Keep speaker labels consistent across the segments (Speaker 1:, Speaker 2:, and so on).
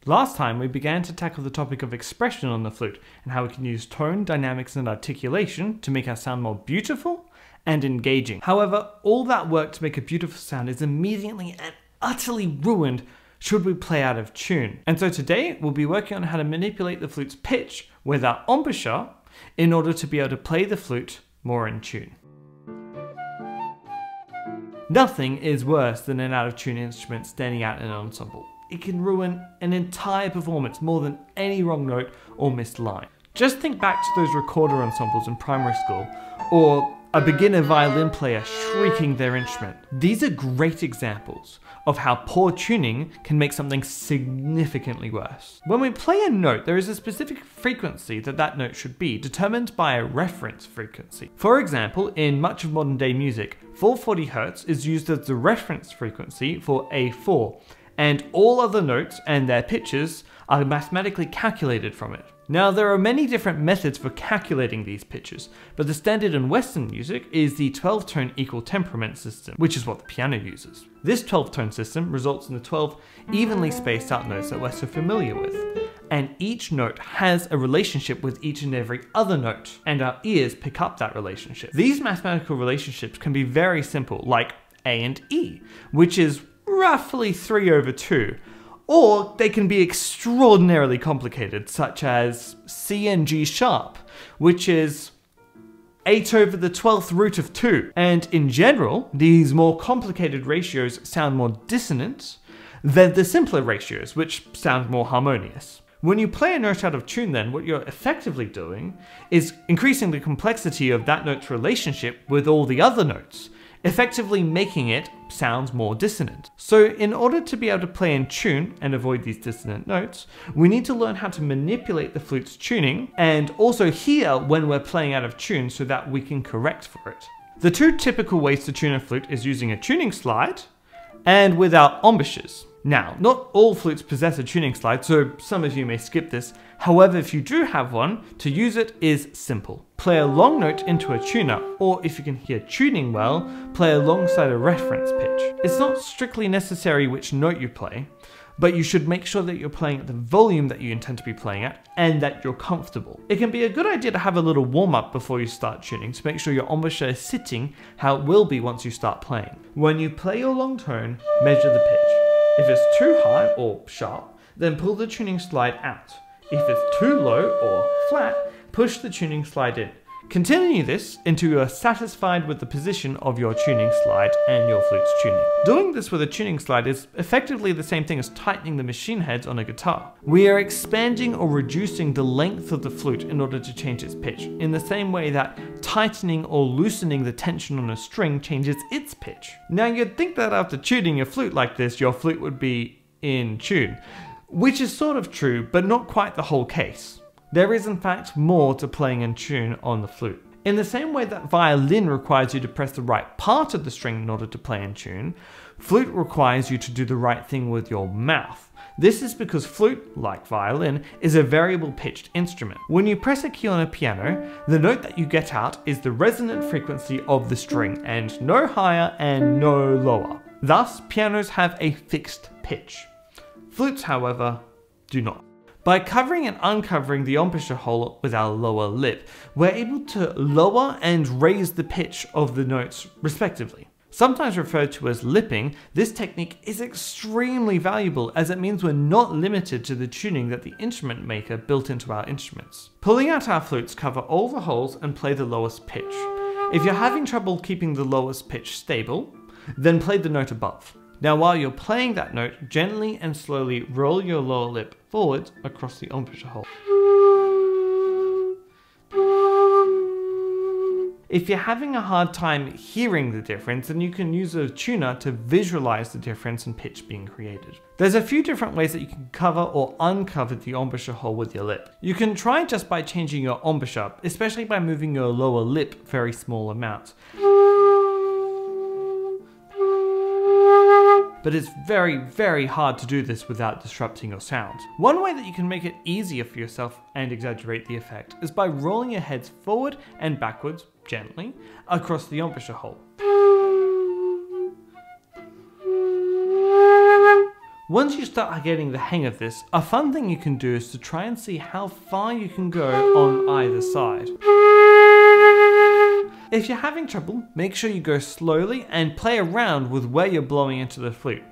Speaker 1: Last time we began to tackle the topic of expression on the flute and how we can use tone, dynamics and articulation to make our sound more beautiful and engaging. However, all that work to make a beautiful sound is immediately and utterly ruined should we play out of tune. And so today we'll be working on how to manipulate the flute's pitch with our embouchure in order to be able to play the flute more in tune. Nothing is worse than an out of tune instrument standing out in an ensemble. It can ruin an entire performance more than any wrong note or missed line. Just think back to those recorder ensembles in primary school, or a beginner violin player shrieking their instrument. These are great examples of how poor tuning can make something significantly worse. When we play a note, there is a specific frequency that that note should be, determined by a reference frequency. For example, in much of modern day music, 440 Hz is used as the reference frequency for A4, and all other notes and their pitches are mathematically calculated from it. Now, there are many different methods for calculating these pitches, but the standard in Western music is the 12-tone equal temperament system, which is what the piano uses. This 12-tone system results in the 12 evenly spaced out notes that we're so familiar with, and each note has a relationship with each and every other note, and our ears pick up that relationship. These mathematical relationships can be very simple, like A and E, which is roughly 3/2, or they can be extraordinarily complicated, such as C and G sharp, which is 8/12√2. And in general, these more complicated ratios sound more dissonant than the simpler ratios, which sound more harmonious. When you play a note out of tune then, what you're effectively doing is increasing the complexity of that note's relationship with all the other notes, effectively making it sound more dissonant. So in order to be able to play in tune and avoid these dissonant notes, we need to learn how to manipulate the flute's tuning and also hear when we're playing out of tune so that we can correct for it. The two typical ways to tune a flute is using a tuning slide and with our embouchures. Now, not all flutes possess a tuning slide, so some of you may skip this. However, if you do have one, to use it is simple. Play a long note into a tuner, or if you can hear tuning well, play alongside a reference pitch. It's not strictly necessary which note you play, but you should make sure that you're playing at the volume that you intend to be playing at and that you're comfortable. It can be a good idea to have a little warm-up before you start tuning to make sure your embouchure is sitting how it will be once you start playing. When you play your long tone, measure the pitch. If it's too high or sharp, then pull the tuning slide out. If it's too low or flat, push the tuning slide in. Continue this until you are satisfied with the position of your tuning slide and your flute's tuning. Doing this with a tuning slide is effectively the same thing as tightening the machine heads on a guitar. We are expanding or reducing the length of the flute in order to change its pitch, in the same way that tightening or loosening the tension on a string changes its pitch. Now, you'd think that after tuning your flute like this, your flute would be in tune, which is sort of true, but not quite the whole case. There is in fact more to playing in tune on the flute. In the same way that violin requires you to press the right part of the string in order to play in tune, flute requires you to do the right thing with your mouth. This is because flute, like violin, is a variable pitched instrument. When you press a key on a piano, the note that you get out is the resonant frequency of the string, and no higher and no lower. Thus, pianos have a fixed pitch. Flutes, however, do not. By covering and uncovering the embouchure hole with our lower lip, we're able to lower and raise the pitch of the notes respectively. Sometimes referred to as lipping, this technique is extremely valuable as it means we're not limited to the tuning that the instrument maker built into our instruments. Pulling out our flutes, cover all the holes and play the lowest pitch. If you're having trouble keeping the lowest pitch stable, then play the note above. Now, while you're playing that note, gently and slowly roll your lower lip forward across the embouchure hole. If you're having a hard time hearing the difference, then you can use a tuner to visualize the difference in pitch being created. There's a few different ways that you can cover or uncover the embouchure hole with your lip. You can try just by changing your embouchure, especially by moving your lower lip very small amounts. But it's very, very hard to do this without disrupting your sound. One way that you can make it easier for yourself and exaggerate the effect is by rolling your heads forward and backwards, gently, across the embouchure hole. Once you start getting the hang of this, a fun thing you can do is to try and see how far you can go on either side. If you're having trouble, make sure you go slowly and play around with where you're blowing into the flute.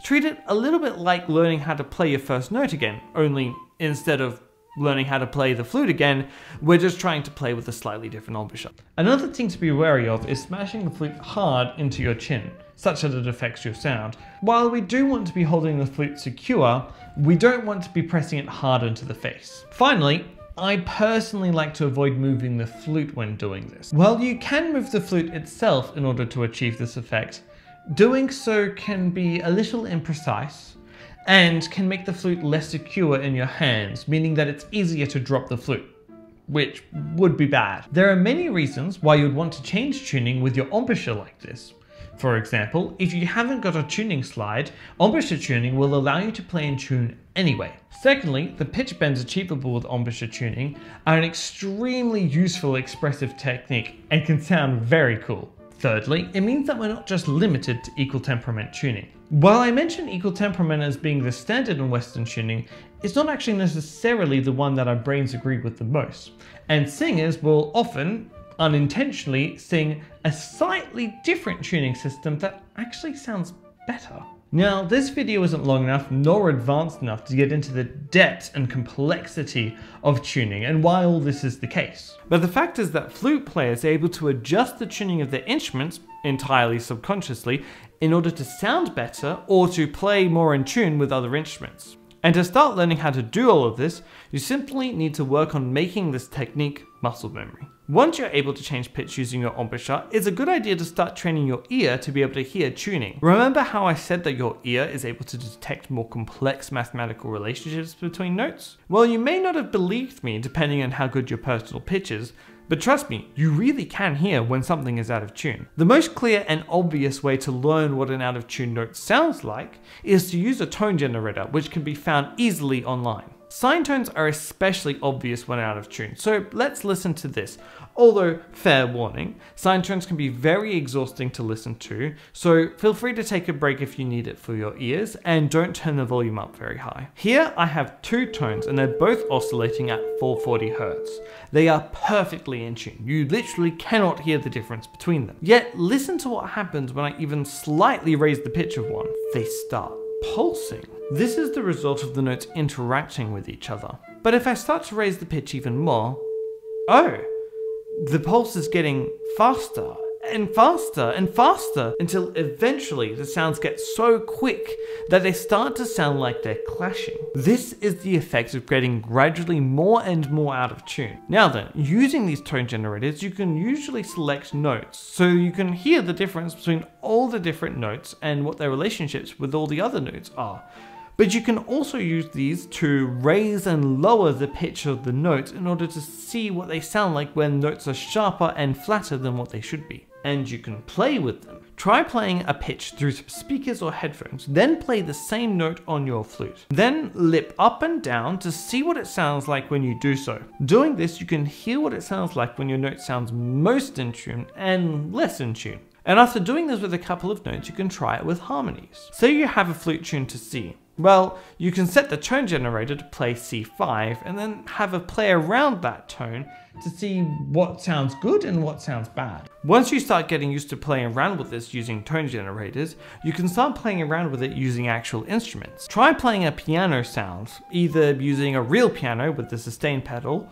Speaker 1: Treat it a little bit like learning how to play your first note again, only instead of learning how to play the flute again, we're just trying to play with a slightly different embouchure. Another thing to be wary of is smashing the flute hard into your chin, such that it affects your sound. While we do want to be holding the flute secure, we don't want to be pressing it hard into the face. Finally, I personally like to avoid moving the flute when doing this. While you can move the flute itself in order to achieve this effect, doing so can be a little imprecise and can make the flute less secure in your hands, meaning that it's easier to drop the flute, which would be bad. There are many reasons why you'd want to change tuning with your embouchure like this. For example, if you haven't got a tuning slide, embouchure tuning will allow you to play in tune anyway. Secondly, the pitch bends achievable with embouchure tuning are an extremely useful expressive technique and can sound very cool. Thirdly, it means that we're not just limited to equal temperament tuning. While I mention equal temperament as being the standard in Western tuning, it's not actually necessarily the one that our brains agree with the most. And singers will often, unintentionally, sing a slightly different tuning system that actually sounds better. Now, this video isn't long enough nor advanced enough to get into the depth and complexity of tuning and why all this is the case. But the fact is that flute players are able to adjust the tuning of their instruments entirely subconsciously in order to sound better or to play more in tune with other instruments. And to start learning how to do all of this, you simply need to work on making this technique muscle memory. Once you're able to change pitch using your embouchure, it's a good idea to start training your ear to be able to hear tuning. Remember how I said that your ear is able to detect more complex mathematical relationships between notes? Well, you may not have believed me depending on how good your personal pitch is, but trust me, you really can hear when something is out of tune. The most clear and obvious way to learn what an out of tune note sounds like is to use a tone generator, which can be found easily online. Sine tones are especially obvious when out of tune, so let's listen to this. Although, fair warning, sine tones can be very exhausting to listen to, so feel free to take a break if you need it for your ears, and don't turn the volume up very high. Here I have two tones and they're both oscillating at 440 Hz. They are perfectly in tune. You literally cannot hear the difference between them. Yet listen to what happens when I even slightly raise the pitch of one. They start pulsing. This is the result of the notes interacting with each other. But if I start to raise the pitch even more, oh, the pulse is getting faster and faster and faster until eventually the sounds get so quick that they start to sound like they're clashing. This is the effect of getting gradually more and more out of tune. Now then, using these tone generators, you can usually select notes, so you can hear the difference between all the different notes and what their relationships with all the other notes are. But you can also use these to raise and lower the pitch of the notes in order to see what they sound like when notes are sharper and flatter than what they should be. And you can play with them. Try playing a pitch through some speakers or headphones, then play the same note on your flute. Then lip up and down to see what it sounds like when you do so. Doing this, you can hear what it sounds like when your note sounds most in tune and less in tune. And after doing this with a couple of notes, you can try it with harmonies. Say you have a flute tuned to C. Well, you can set the tone generator to play C5 and then have a play around that tone to see what sounds good and what sounds bad. Once you start getting used to playing around with this using tone generators, you can start playing around with it using actual instruments. Try playing a piano sound, either using a real piano with the sustain pedal,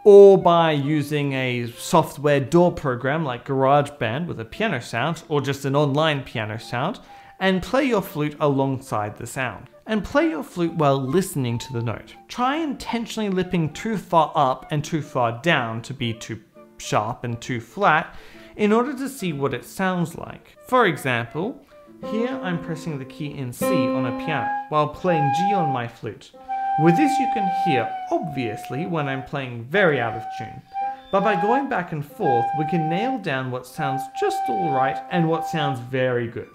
Speaker 1: or by using a software DAW program like GarageBand with a piano sound, or just an online piano sound, and play your flute alongside the sound. And play your flute while listening to the note. Try intentionally lipping too far up and too far down to be too sharp and too flat in order to see what it sounds like. For example, here I'm pressing the key in C on a piano while playing G on my flute. With this you can hear, obviously, when I'm playing very out of tune. But by going back and forth, we can nail down what sounds just alright and what sounds very good.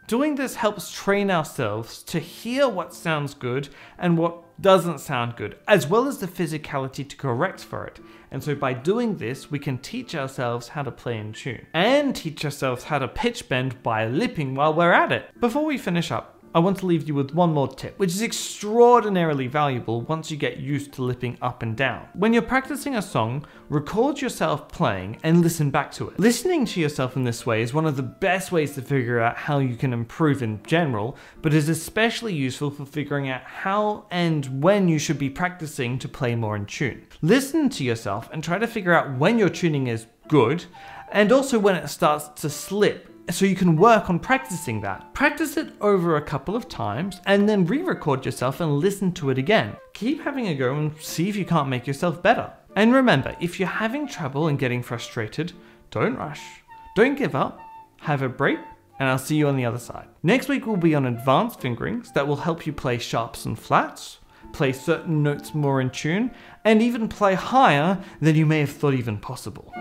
Speaker 1: Doing this helps train ourselves to hear what sounds good and what doesn't sound good, as well as the physicality to correct for it. And so by doing this, we can teach ourselves how to play in tune and teach ourselves how to pitch bend by lipping while we're at it. Before we finish up, I want to leave you with one more tip, which is extraordinarily valuable once you get used to lipping up and down. When you're practicing a song, record yourself playing and listen back to it. Listening to yourself in this way is one of the best ways to figure out how you can improve in general, but is especially useful for figuring out how and when you should be practicing to play more in tune. Listen to yourself and try to figure out when your tuning is good, and also when it starts to slip, so you can work on practicing that. Practice it over a couple of times and then re-record yourself and listen to it again. Keep having a go and see if you can't make yourself better. And remember, if you're having trouble and getting frustrated, don't rush, don't give up, have a break, and I'll see you on the other side. Next week we'll be on advanced fingerings that will help you play sharps and flats, play certain notes more in tune, and even play higher than you may have thought even possible.